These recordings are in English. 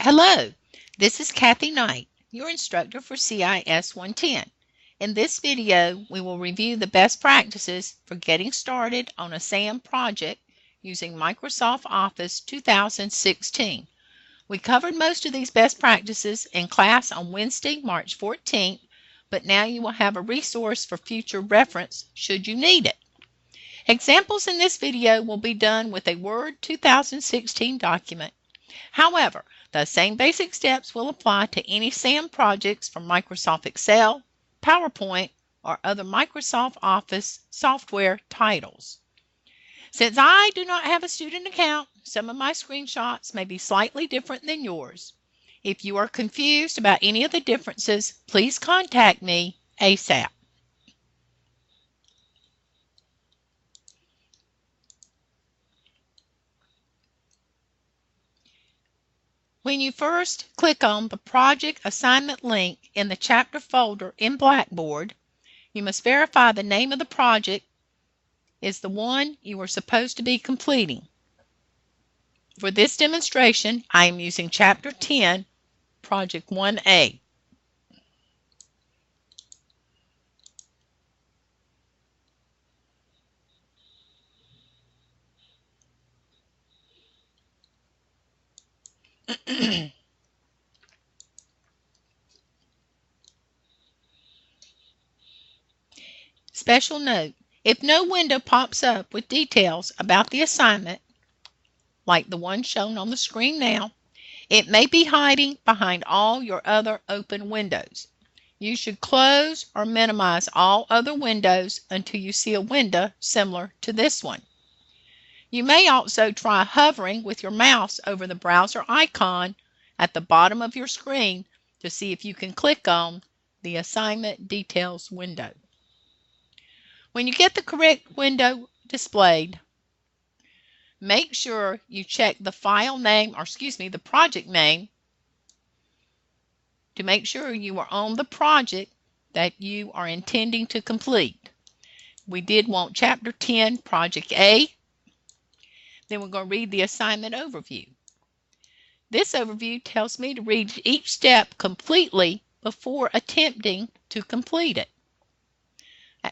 Hello, this is Kathy Knight, your instructor for CIS 110. In this video, we will review the best practices for getting started on a SAM project using Microsoft Office 2016. We covered most of these best practices in class on Wednesday, March 14th, but now you will have a resource for future reference should you need it. Examples in this video will be done with a Word 2016 document. However, the same basic steps will apply to any SAM projects from Microsoft Excel, PowerPoint, or other Microsoft Office software titles. Since I do not have a student account, some of my screenshots may be slightly different than yours. If you are confused about any of the differences, please contact me ASAP. When you first click on the project assignment link in the chapter folder in Blackboard, you must verify the name of the project is the one you are supposed to be completing. For this demonstration, I am using Chapter 10, Project 1A. Special note, if no window pops up with details about the assignment, like the one shown on the screen now, it may be hiding behind all your other open windows. You should close or minimize all other windows until you see a window similar to this one. You may also try hovering with your mouse over the browser icon at the bottom of your screen to see if you can click on the Assignment Details window. When you get the correct window displayed, make sure you check the file name, the project name, to make sure you are on the project that you are intending to complete. We did want Chapter 10, Project A. Then we're going to read the assignment overview. This overview tells me to read each step completely before attempting to complete it,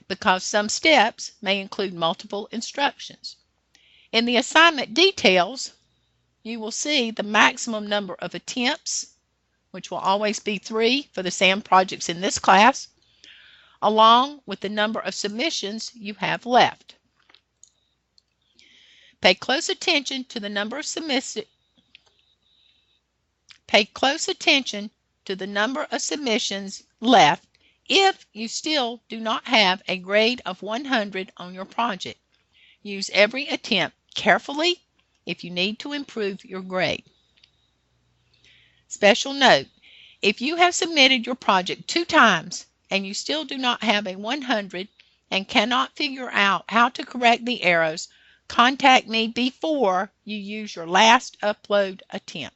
because some steps may include multiple instructions. In the assignment details, you will see the maximum number of attempts, which will always be 3 for the SAM projects in this class, along with the number of submissions you have left. Pay close attention to the number of submissions left if you still do not have a grade of 100 on your project. Use every attempt carefully if you need to improve your grade. Special note, if you have submitted your project 2 times and you still do not have a 100 and cannot figure out how to correct the errors, contact me before you use your last upload attempt.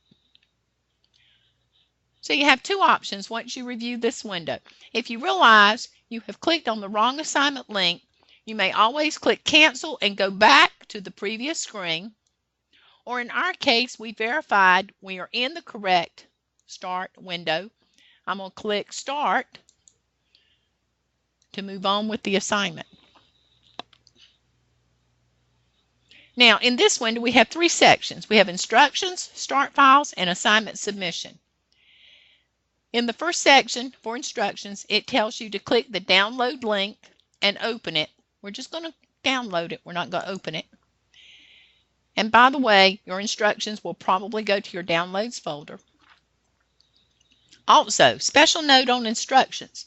So you have 2 options once you review this window. If you realize you have clicked on the wrong assignment link, you may always click Cancel and go back to the previous screen. Or in our case, we verified we are in the correct Start window. I'm going to click Start to move on with the assignment. Now, in this window, we have 3 sections. We have Instructions, Start Files, and Assignment Submission. In the first section for instructions, it tells you to click the download link and open it. We're just going to download it. We're not going to open it. And by the way, your instructions will probably go to your downloads folder. Also, special note on instructions.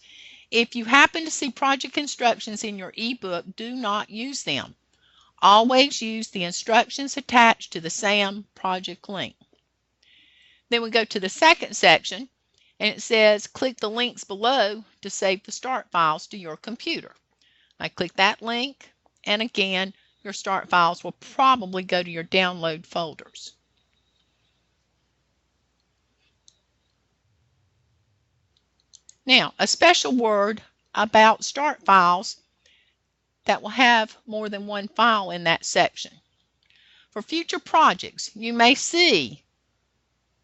If you happen to see project instructions in your ebook, do not use them. Always use the instructions attached to the SAM project link. Then we go to the second section, and it says click the links below to save the start files to your computer. I click that link, and again, your start files will probably go to your download folders. Now, a special word about start files that will have more than one file in that section. For future projects, you may see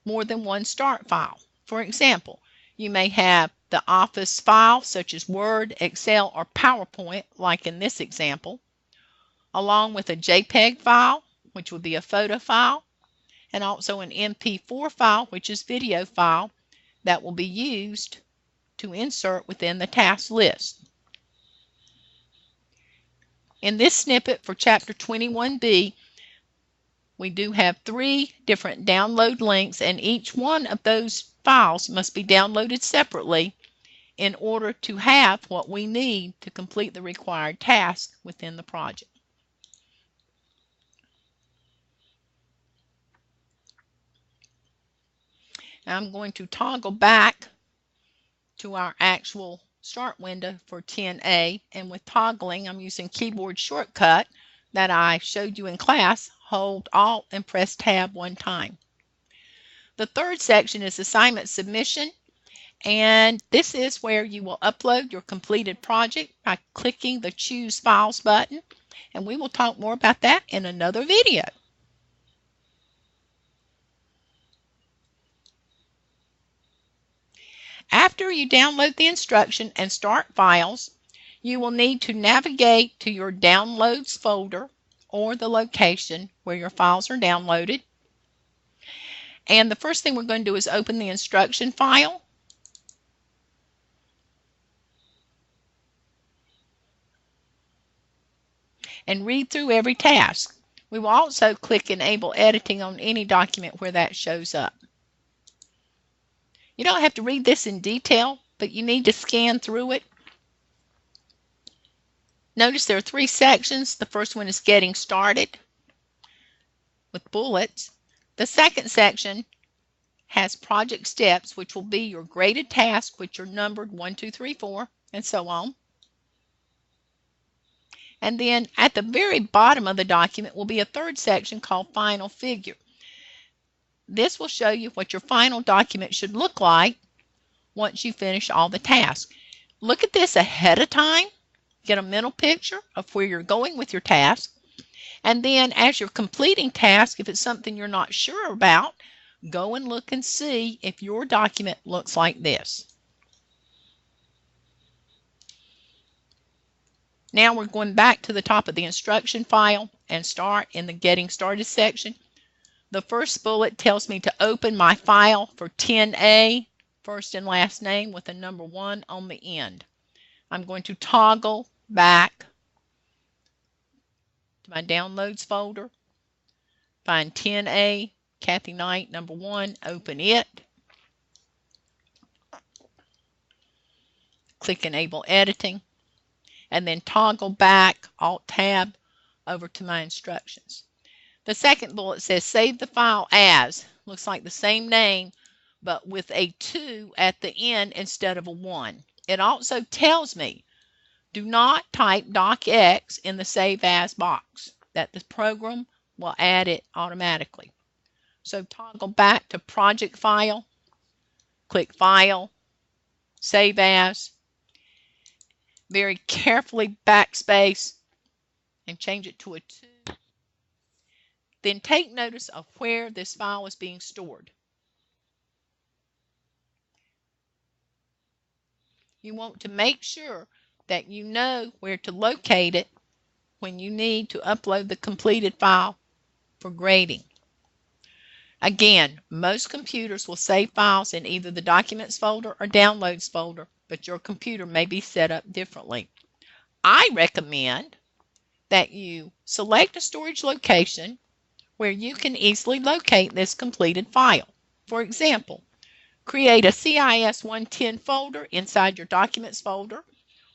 more than one start file. For example, you may have the Office file such as Word, Excel, or PowerPoint, like in this example, along with a JPEG file, which would be a photo file, and also an MP4 file, which is video file, that will be used to insert within the task list. In this snippet for Chapter 21B, we do have 3 different download links, and each one of those files must be downloaded separately in order to have what we need to complete the required task within the project. Now I'm going to toggle back to our actual start window for 10A, and with toggling I'm using keyboard shortcut that I showed you in class. Hold Alt and press Tab one time. The third section is assignment submission, and this is where you will upload your completed project by clicking the Choose Files button, and we will talk more about that in another video. After you download the instruction and start files, you will need to navigate to your Downloads folder or the location where your files are downloaded. And the first thing we're going to do is open the instruction file. And read through every task. We will also click Enable Editing on any document where that shows up. You don't have to read this in detail, but you need to scan through it. Notice there are 3 sections. The first one is Getting Started with bullets. The second section has project steps, which will be your graded tasks, which are numbered 1, 2, 3, 4, and so on. And then at the very bottom of the document will be a third section called Final Figure. This will show you what your final document should look like once you finish all the tasks. Look at this ahead of time. Get a mental picture of where you're going with your task. And then as you're completing tasks, if it's something you're not sure about, go and look and see if your document looks like this. Now we're going back to the top of the instruction file and start in the Getting Started section. The first bullet tells me to open my file for 10A, first and last name with a number 1 on the end. I'm going to toggle back to my Downloads folder, find 10A, Kathy Knight, number 1, open it. Click Enable Editing, and then toggle back, Alt-Tab, over to my instructions. The second bullet says save the file as, looks like the same name, but with a 2 at the end instead of a 1. It also tells me do not type docx in the Save As box, that the program will add it automatically. So toggle back to Project File, click File, Save As, very carefully backspace and change it to a 2. Then take notice of where this file is being stored. You want to make sure that you know where to locate it when you need to upload the completed file for grading. Again, most computers will save files in either the Documents folder or Downloads folder, but your computer may be set up differently. I recommend that you select a storage location where you can easily locate this completed file. For example, create a CIS 110 folder inside your Documents folder,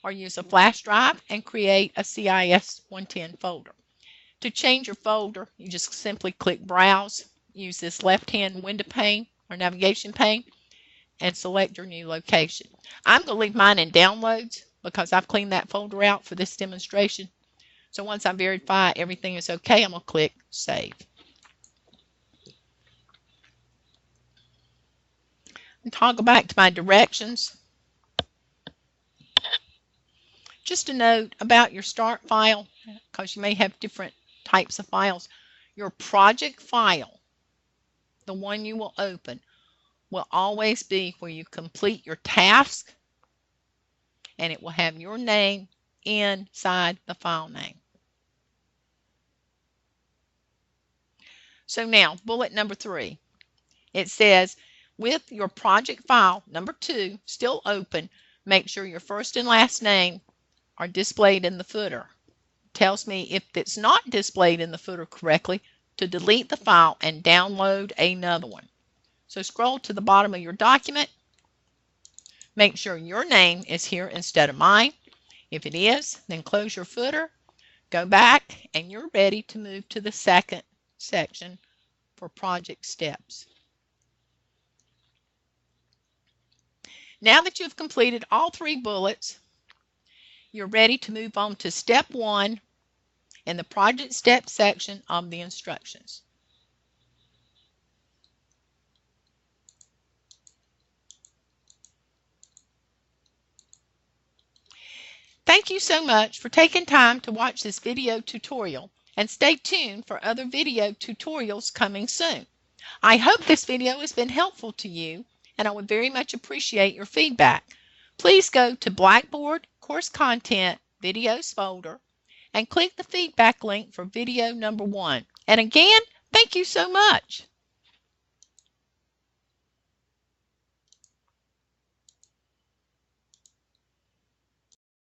or use a flash drive and create a CIS 110 folder. To change your folder, you just simply click Browse, use this left-hand window pane or navigation pane, and select your new location. I'm going to leave mine in Downloads because I've cleaned that folder out for this demonstration. So once I verify everything is okay, I'm going to click Save. And toggle back to my directions. Just a note about your start file, because you may have different types of files. Your project file the one you will open, will always be where you complete your task, and it will have your name inside the file name. So now, bullet number 3. It says, with your project file number 2 still open, make sure your first and last name are displayed in the footer. It tells me if it's not displayed in the footer correctly, to delete the file and download another one. So scroll to the bottom of your document. Make sure your name is here instead of mine. If it is, then close your footer, go back, and you're ready to move to the second section for project steps. Now that you've completed all 3 bullets, you're ready to move on to step 1 in the project step section of the instructions. Thank you so much for taking time to watch this video tutorial, and stay tuned for other video tutorials coming soon. I hope this video has been helpful to you, and I would very much appreciate your feedback. Please go to Blackboard Course Content Videos folder and click the feedback link for video number 1. And again, thank you so much.